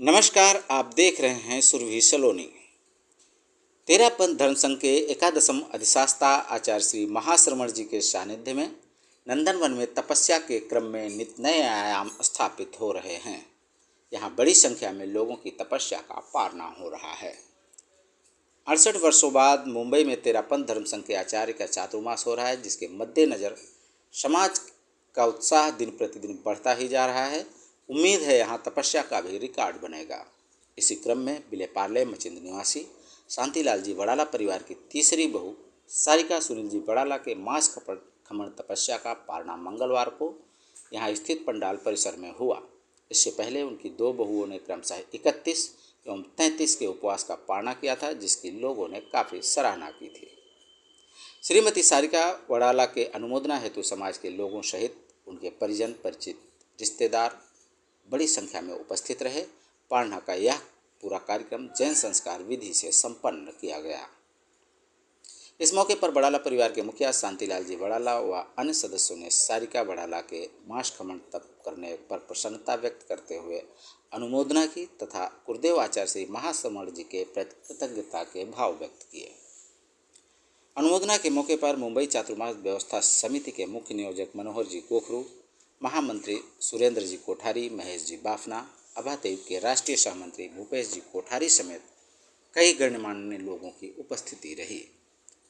नमस्कार, आप देख रहे हैं सुरभि सलोनी। तेरापंथ धर्म संघ के एकादशम अधिशास्ता आचार्य श्री महाश्रमण जी के सानिध्य में नंदनवन में तपस्या के क्रम में नित नए आयाम स्थापित हो रहे हैं। यहाँ बड़ी संख्या में लोगों की तपस्या का पारना हो रहा है। 68 वर्षों बाद मुंबई में तेरापंथ धर्म संघ के आचार्य का चातुर्मास हो रहा है, जिसके मद्देनज़र समाज का उत्साह दिन प्रतिदिन बढ़ता ही जा रहा है। उम्मीद है यहाँ तपस्या का भी रिकॉर्ड बनेगा। इसी क्रम में विलेपार्ले मचिंद निवासी शांतिलाल जी बड़ाला परिवार की तीसरी बहू सारिका सुनील जी बड़ाला के मास खमन तपस्या का पारना मंगलवार को यहाँ स्थित पंडाल परिसर में हुआ। इससे पहले उनकी दो बहुओं ने क्रमशः 31 एवं 33 के उपवास का पारना किया था, जिसकी लोगों ने काफ़ी सराहना की थी। श्रीमती सारिका बड़ाला के अनुमोदना हेतु समाज के लोगों सहित उनके परिजन, परिचित, रिश्तेदार बड़ी संख्या में उपस्थित रहे। पारना का यह पूरा कार्यक्रम जैन संस्कार विधि से संपन्न किया गया। इस मौके पर बड़ाला परिवार के मुखिया शांतिलाल जी बड़ाला व अन्य सदस्यों ने सारिका बड़ाला के मास खमन तप करने पर प्रसन्नता व्यक्त करते हुए अनुमोदना की तथा गुरुदेव आचार्य श्री महाश्रमण जी के प्रति कृतज्ञता के भाव व्यक्त किए। अनुमोदना के मौके पर मुंबई चातुर्मास व्यवस्था समिति के मुख्य नियोजक मनोहर जी गोखरू, महामंत्री सुरेंद्र जी कोठारी, महेश जी बाफना, अभादेव के राष्ट्रीय सहमंत्री भूपेश जी कोठारी समेत कई गणमान्य लोगों की उपस्थिति रही।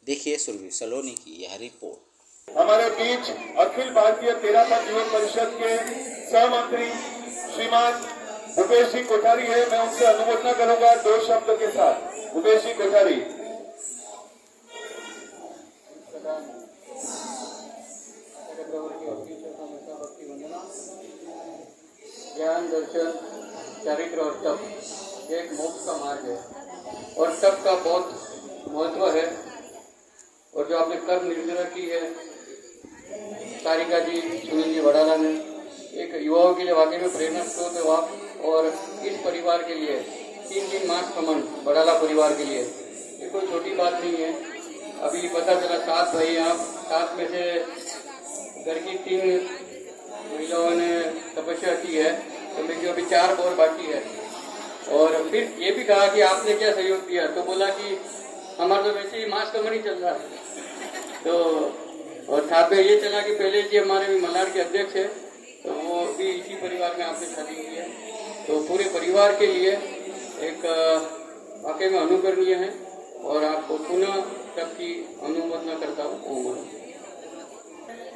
देखिए सुरभि सलोनी की यह रिपोर्ट। हमारे बीच अखिल भारतीय तेरापंथ युवक परिषद के सहमंत्री श्रीमान भूपेश जी कोठारी है। मैं उनसे अनुमोदना करूंगा दो शब्द के साथ। भूपेश जी कोठारी। ज्ञान, दर्शन, चरित्र और तप एक मोक्ष का मार्ग है और तप का बहुत महत्व है। और जो आपने कर्म निर्जरा की है सारिका जी, सुनील जी बड़ाला ने, एक युवाओं के लिए वाकई में प्रेरणा स्रोत है आप। और इस परिवार के लिए 3 दिन मास खमन बड़ाला परिवार के लिए ये कोई छोटी बात नहीं है। अभी पता चला 7 भाई आप, 7 में से घर की 3 महिलाओं ने तपस्या की है, तो लेकिन अभी 4 और बाकी है। और फिर ये भी कहा कि आपने क्या सहयोग दिया, तो बोला कि हमारा तो वैसे ही मास खमन ही चल रहा है। तो और साथ में ये चला कि पहले जी हमारे भी मलाड के अध्यक्ष है, तो वो भी इसी परिवार में आपने शादी की है। तो पूरे परिवार के लिए एक वाकई में अनुकरणीय है और आपको पुनः सबकी अनुमोदना करता हूँ।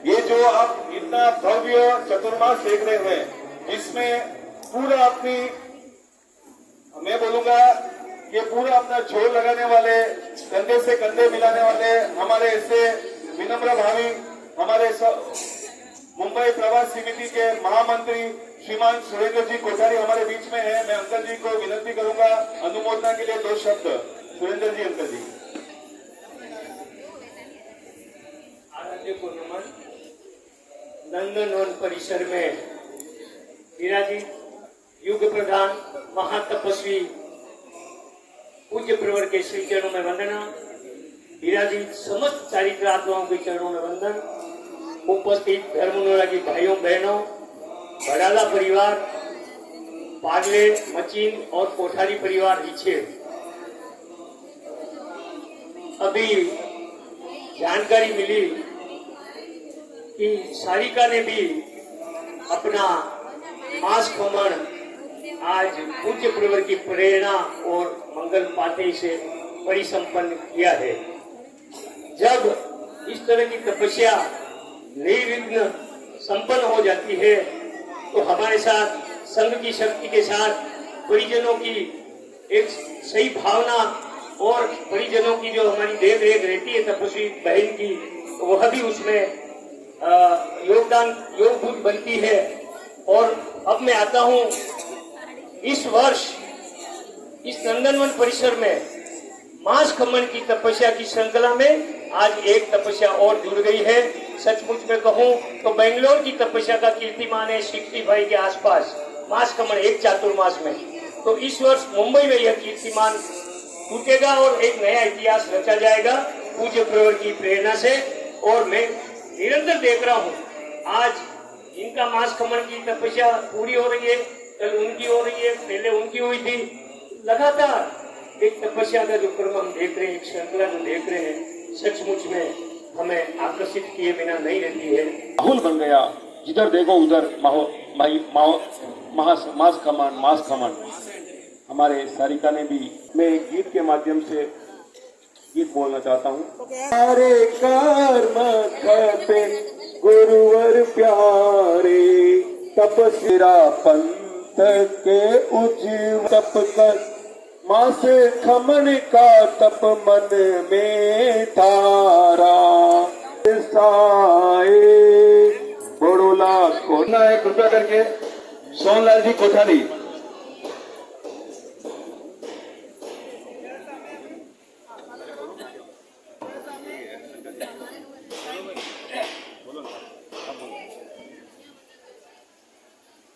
ये जो आप इतना भव्य चतुर्मास देख रहे हैं, जिसमें पूरा अपनी, मैं बोलूंगा ये पूरा अपना जोर लगाने वाले, कंधे से कंधे मिलाने वाले हमारे ऐसे विनम्र भावी हमारे मुंबई प्रवास समिति के महामंत्री श्रीमान सुरेंद्र जी कोठारी हमारे बीच में है। मैं अंकल जी को विनती करूंगा अनुमोदना के लिए 2 शब्द। सुरेंद्र जी, अंकल जी। आराध्य को नमन। नंदनवन परिसर में विराजित युग प्रधान महातपस्वी पूज्य प्रवर के श्री चरणों में वंदना। विराजित समस्त चारित्र आत्माओं के चरणों में वंदन। उपस्थित धर्मानुरागी भाइयों बहनों, बड़ाला परिवार, पार्ले, मचिन और कोठारी परिवार पीछे। अभी जानकारी मिली कि सारिका ने भी अपना मास खमन आज पूज्य प्रवर की प्रेरणा और मंगल पाते से परिसंपन्न किया है। जब इस तरह की तपस्या निर्विघ्न संपन्न हो जाती है तो हमारे साथ संघ की शक्ति के साथ परिजनों की एक सही भावना और परिजनों की जो हमारी देख रेख रहती है तपस्वी बहन की, तो वह भी उसमें योगभूत बनती है। और अब मैं आता हूँ, इस वर्ष इस नंदनवन परिसर में मास खमन की तपस्या की श्रृंखला में आज एक तपस्या और जुड़ गई है। सचमुच में कहूँ तो बेंगलोर की तपस्या का कीर्तिमान है 65 के आसपास मास खमन एक चातुर्मास में। तो इस वर्ष मुंबई में यह कीर्तिमान टूटेगा और एक नया इतिहास रचा जाएगा पूज्य प्रवर की प्रेरणा से। और मैं निरंतर देख रहा हूँ आज इनका मास खमन की तपस्या पूरी हो रही है। कल उनकी हो रही है, पहले उनकी हुई थी। लगातार एक तपस्या का जो क्रम हम देख रहे हैं, एक श्रृंखला जो देख रहे हैं, सचमुच में हमें आकर्षित किए बिना नहीं रहती है। माहौल बन गया, जिधर देखो उधर मास खमन। हमारे सारिका ने भी, मैं एक गीत के माध्यम से गीत बोलना चाहता हूँ। अरे कर्म पे गुरुवर प्यारे, तपस्या पंथ के उज्जीव तप कर, मास खमन का तप मन में तारा, साए बड़ोला कोना है। कृपया करके सोनलाल जी कोठारी।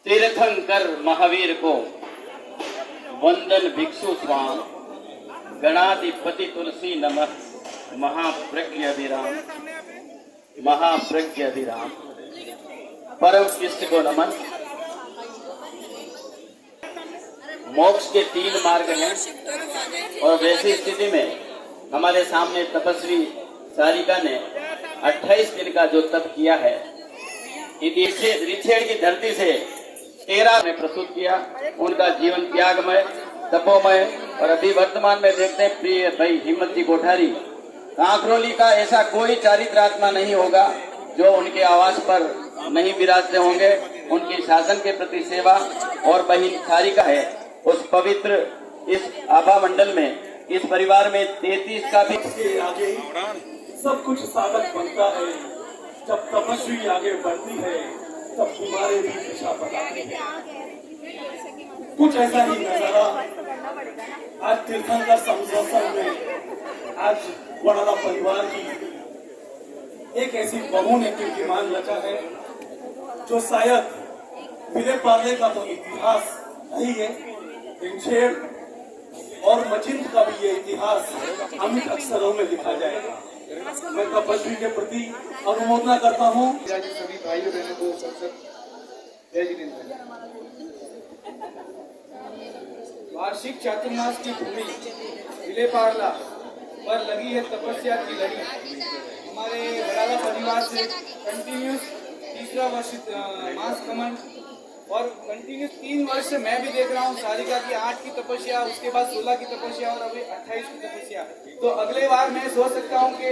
तीर्थंकर महावीर को वंदन भिक्षु स्वाम, गणाधिपति तुलसी नमः, महाप्रज्ञाभिराम परम इष्ट को नमन। मोक्ष के 3 मार्ग हैं और वैसी स्थिति में हमारे सामने तपस्वी सारिका ने 28 दिन का जो तप किया है, रिछेड़ की धरती से 13 में प्रस्तुत किया। उनका जीवन त्यागमय, तपोमय, और अभी वर्तमान में देखते हैं प्रिय भाई हिम्मत जी कोठारी, कांकरोली का ऐसा कोई चारित्रात्मा नहीं होगा जो उनके आवास पर नहीं विराजते होंगे। उनकी शासन के प्रति सेवा और बहिन सारिका है, उस पवित्र इस आभा मंडल में, इस परिवार में 33 का भी आगे सब कुछ साधक बनता है। जब तपस्वी आगे बढ़ती है तब तुम्हारे भी दिशा बताते हैं। कुछ ऐसा ही नजारा आज तीर्थंकर संसद में आज वडाला परिवार की एक ऐसी बहू ने कीर्तिमान रचा है जो शायद विले पार्ले का तो इतिहास नहीं है, रिछेड़ और मचिंद का भी ये इतिहास अमिट अक्षरों में लिखा जाएगा। मैं तपस्वी के प्रति अनुमोदना करता हूँ। सभी भाइयों बहनों को जय जिनेन्द्र। वार्षिक चातुर्मास की भूमि विले पार्ला पर लगी है तपस्या की लड़ी। हमारे वडाला परिवार से कंटिन्यूस 3रा वर्ष मास खमन और कंटिन्यूस 3 वर्ष से मैं भी देख रहा हूँ सारिका की 8 की तपस्या, उसके बाद 16 की तपस्या और अभी 28 की तपस्या। तो अगले बार मैं सोच सकता हूँ कि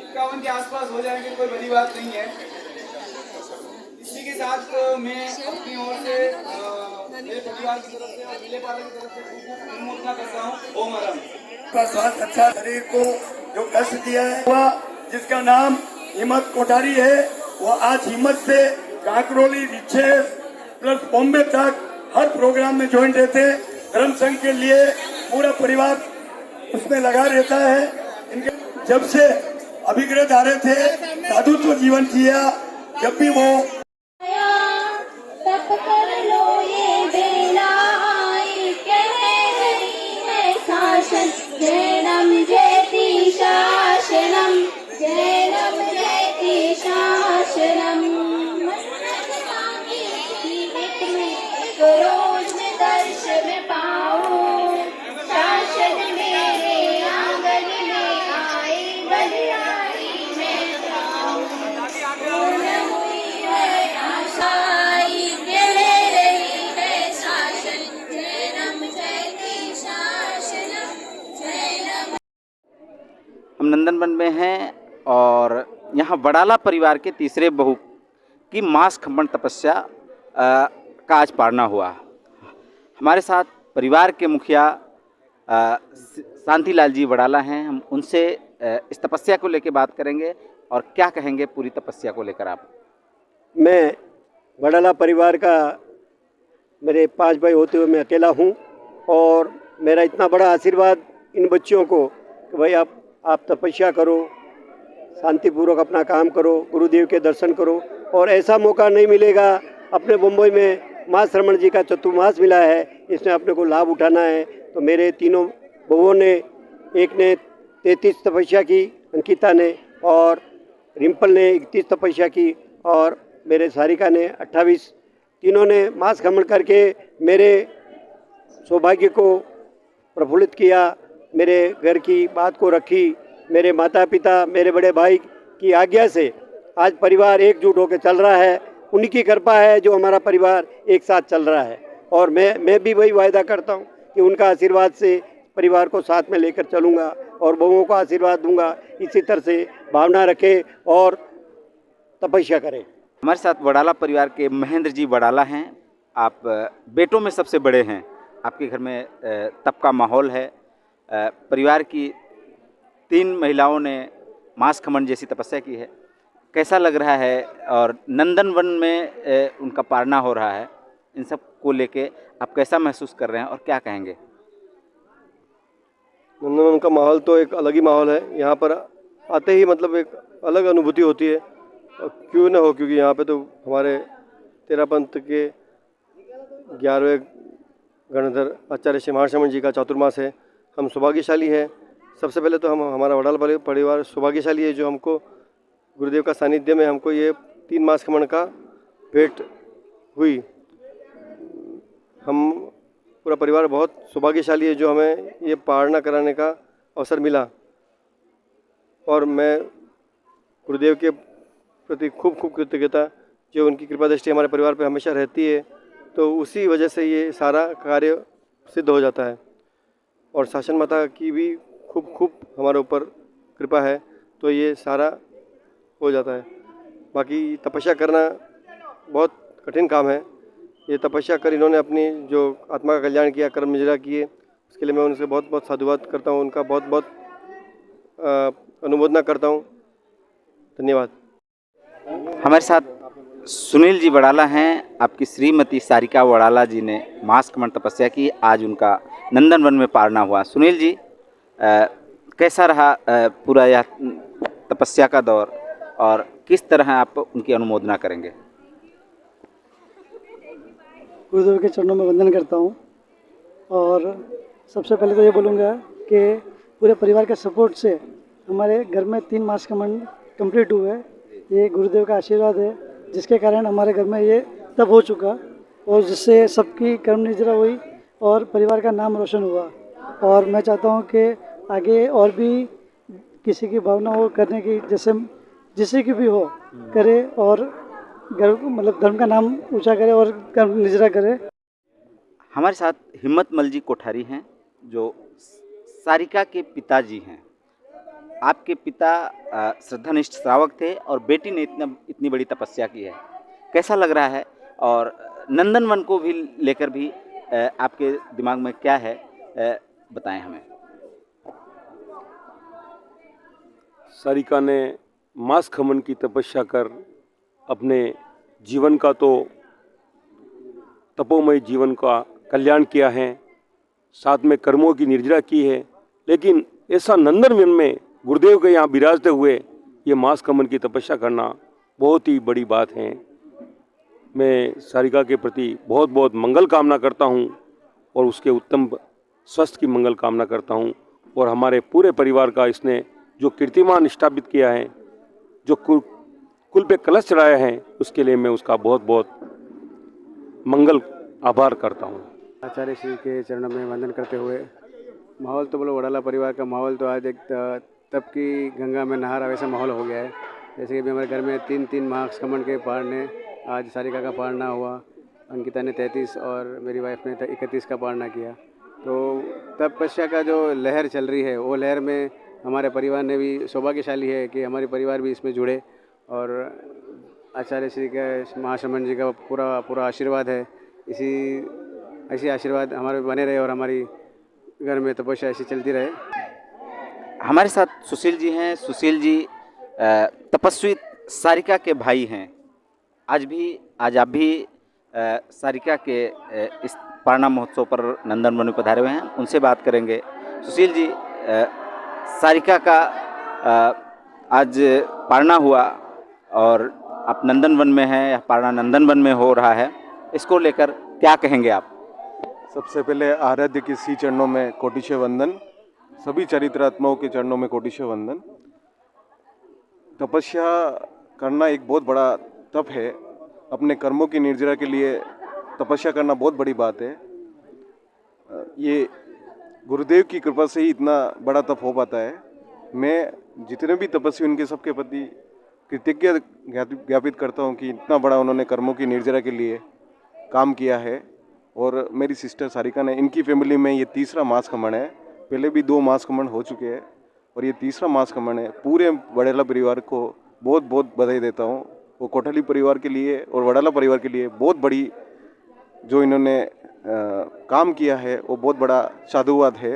51 के आसपास हो जाएंगे, कोई बड़ी बात नहीं है। इसी के साथ मैं अपनी ओर से मेरे परिवार की तरफ से और विले पार्ले की तरफ से अनुमोदना करता हूँ। ओम हरम। का स्वास्थ्य अच्छा, शरीर को जो कष्ट दिया है हुआ, जिसका नाम हिम्मत कोठारी है, वो आज हिम्मत से कांकरोली, रिछेड़ प्लस बॉम्बे तक हर प्रोग्राम में ज्वाइन रहते। धर्म संघ के लिए पूरा परिवार उसमें लगा रहता है। इनके जब से अभिग्रह धारे थे, साधुत्व जीवन किया, जब भी वो तप कर लो ये बेला आई, कह रही है शासन, जैनम जयति शासनम, जैनम जयति शासनम। रोज में दर्श में पाऊं, शासन मेरे आंगन में आए, बलिहारी में जाऊं। पूर्ण हुई है आशाई, कह रही है शासन, जैनम जयति शासनम, जैनम। हम नंदनवन में हैं और यहाँ वडाला परिवार के तीसरे बहू की मास खमन तपस्या का आज पारना हुआ। हमारे साथ परिवार के मुखिया शांतिलाल जी वडाला हैं। हम उनसे इस तपस्या को लेकर बात करेंगे और क्या कहेंगे पूरी तपस्या को लेकर आप। मैं वडाला परिवार का, मेरे 5 भाई होते हुए मैं अकेला हूँ और मेरा इतना बड़ा आशीर्वाद इन बच्चों को कि भाई आप तपस्या करो, शांतिपूर्वक अपना काम करो, गुरुदेव के दर्शन करो। और ऐसा मौका नहीं मिलेगा। अपने मुंबई में माँ श्रमण जी का चतुर्मास मिला है, इसमें अपने को लाभ उठाना है। तो मेरे तीनों बहुओं ने, एक ने 33 तपस्या की, अंकिता ने, और रिम्पल ने 31 तपस्या की, और मेरे सारिका ने 28 तीनों ने मांस खमन करके मेरे सौभाग्य को प्रफुल्लित किया, मेरे घर की बात को रखी। मेरे माता पिता, मेरे बड़े भाई की आज्ञा से आज परिवार एकजुट होकर चल रहा है। उनकी कृपा है जो हमारा परिवार एक साथ चल रहा है, और मैं भी वही वायदा करता हूँ कि उनका आशीर्वाद से परिवार को साथ में लेकर चलूँगा और बहुओं को आशीर्वाद दूंगा। इसी तरह से भावना रखें और तपस्या करें। हमारे साथ वड़ाला परिवार के महेंद्र जी वड़ाला हैं। आप बेटों में सबसे बड़े हैं। आपके घर में तप का माहौल है। परिवार की 3 महिलाओं ने मांस खमन जैसी तपस्या की है। कैसा लग रहा है? और नंदनवन में उनका पारना हो रहा है, इन सब को लेके आप कैसा महसूस कर रहे हैं और क्या कहेंगे? नंदनवन का माहौल तो एक अलग ही माहौल है। यहाँ पर आते ही मतलब एक अलग अनुभूति होती है, और क्यों ना हो, क्योंकि यहाँ पे तो हमारे तेरा पंथ के 11वें गणधर आचार्य श्री महाश्रमण जी का चातुर्मास है। हम सौभाग्यशाली हैं। सबसे पहले तो हमारा वड़ाला परिवार सौभाग्यशाली है जो हमको गुरुदेव का सानिध्य में हमको ये 3 मास खमन का भेंट हुई। हम पूरा परिवार बहुत सौभाग्यशाली है जो हमें ये पारणा कराने का अवसर मिला, और मैं गुरुदेव के प्रति खूब कृतज्ञता, जो उनकी कृपा दृष्टि हमारे परिवार पर हमेशा रहती है, तो उसी वजह से ये सारा कार्य सिद्ध हो जाता है। और शासन माता की भी खूब हमारे ऊपर कृपा है, तो ये सारा हो जाता है। बाकी तपस्या करना बहुत कठिन काम है। ये तपस्या कर इन्होंने अपनी जो आत्मा का कल्याण किया, कर्म निजरा किए, उसके लिए मैं उनसे बहुत साधुवाद करता हूँ, उनका बहुत अनुमोदना करता हूँ। धन्यवाद। हमारे साथ सुनील जी वड़ाला हैं। आपकी श्रीमती सारिका वड़ाला जी ने मांस खमन तपस्या की, आज उनका नंदनवन में पारना हुआ। सुनील जी, कैसा रहा पूरा यह तपस्या का दौर, और किस तरह आप उनकी अनुमोदना करेंगे? गुरुदेव के चरणों में वंदन करता हूँ, और सबसे पहले तो ये बोलूँगा कि पूरे परिवार के सपोर्ट से हमारे घर में 3 मास खमन कंप्लीट हुए। ये गुरुदेव का आशीर्वाद है, जिसके कारण हमारे घर में ये तब हो चुका, और जिससे सबकी कर्म निजरा हुई और परिवार का नाम रोशन हुआ। और मैं चाहता हूँ कि आगे और भी किसी की भावना हो करने की, जैसे जिसे की भी हो करे, और मतलब धर्म का नाम ऊंचा करे और कर्म निजरा करे। हमारे साथ हिम्मतमल जी कोठारी हैं, जो सारिका के पिताजी हैं। आपके पिता श्रद्धानिष्ठ श्रावक थे और बेटी ने इतनी बड़ी तपस्या की है। कैसा लग रहा है? और नंदनवन को भी लेकर भी आपके दिमाग में क्या है, बताएं हमें। सारिका ने मांस खमन की तपस्या कर अपने जीवन का तो तपोमय जीवन का कल्याण किया है, साथ में कर्मों की निर्जरा की है। लेकिन ऐसा नंदनवन में गुरुदेव के यहाँ विराजते हुए ये मांस खमन की तपस्या करना बहुत ही बड़ी बात है। मैं सारिका के प्रति बहुत मंगल कामना करता हूँ, और उसके उत्तम स्वास्थ्य की मंगल कामना करता हूँ। और हमारे पूरे परिवार का इसने जो कीर्तिमान स्थापित किया है, जो कुल पे कलश चढ़ाया है, उसके लिए मैं उसका बहुत मंगल आभार करता हूँ। आचार्य श्री के चरणों में वंदन करते हुए, माहौल तो बोलो वड़ाला परिवार का माहौल तो आज एक तप की गंगा में नहा रहा वैसा माहौल हो गया है। जैसे कि हमारे घर में 3 मास खमन के पारने, आज सारिका का पारना हुआ, अंकिता ने 33 और मेरी वाइफ ने 31 का पारना किया। तो तपस्या का जो लहर चल रही है, वो लहर में हमारे परिवार ने भी सौभाग्यशाली है कि हमारे परिवार भी इसमें जुड़े, और आचार्य श्री का महाश्रमण जी का पूरा आशीर्वाद है। ऐसी आशीर्वाद हमारे बने रहे और हमारी घर में तपस्या ऐसी चलती रहे। हमारे साथ सुशील जी हैं। सुशील जी तपस्वी सारिका के भाई हैं। आज आप भी सारिका के इस पारना महोत्सव पर नंदनवन में पधारे हुए हैं, उनसे बात करेंगे। सुशील जी, सारिका का आज पारना हुआ और आप नंदनवन में हैं, पारना नंदनवन में हो रहा है, इसको लेकर क्या कहेंगे आप? सबसे पहले आराध्य के श्री चरणों में कोटिशय वंदन, सभी चरित्रात्माओं के चरणों में कोटिशय वंदन। तपस्या करना एक बहुत बड़ा तप है, अपने कर्मों की निर्जरा के लिए तपस्या करना बहुत बड़ी बात है। ये गुरुदेव की कृपा से ही इतना बड़ा तप हो पाता है। मैं जितने भी तपस्वी उनके सबके प्रति कृतज्ञता ज्ञापित करता हूँ कि इतना बड़ा उन्होंने कर्मों की निर्जरा के लिए काम किया है। और मेरी सिस्टर सारिका ने, इनकी फैमिली में ये तीसरा मास खमन है। पहले भी 2 मास खमन हो चुके हैं और ये तीसरा मास खमन है। पूरे वड़ेला परिवार को बहुत बहुत बधाई देता हूँ। वो कोठाली परिवार के लिए और वड़ेला परिवार के लिए बहुत बड़ी जो इन्होंने काम किया है वो बहुत बड़ा साधुवाद है।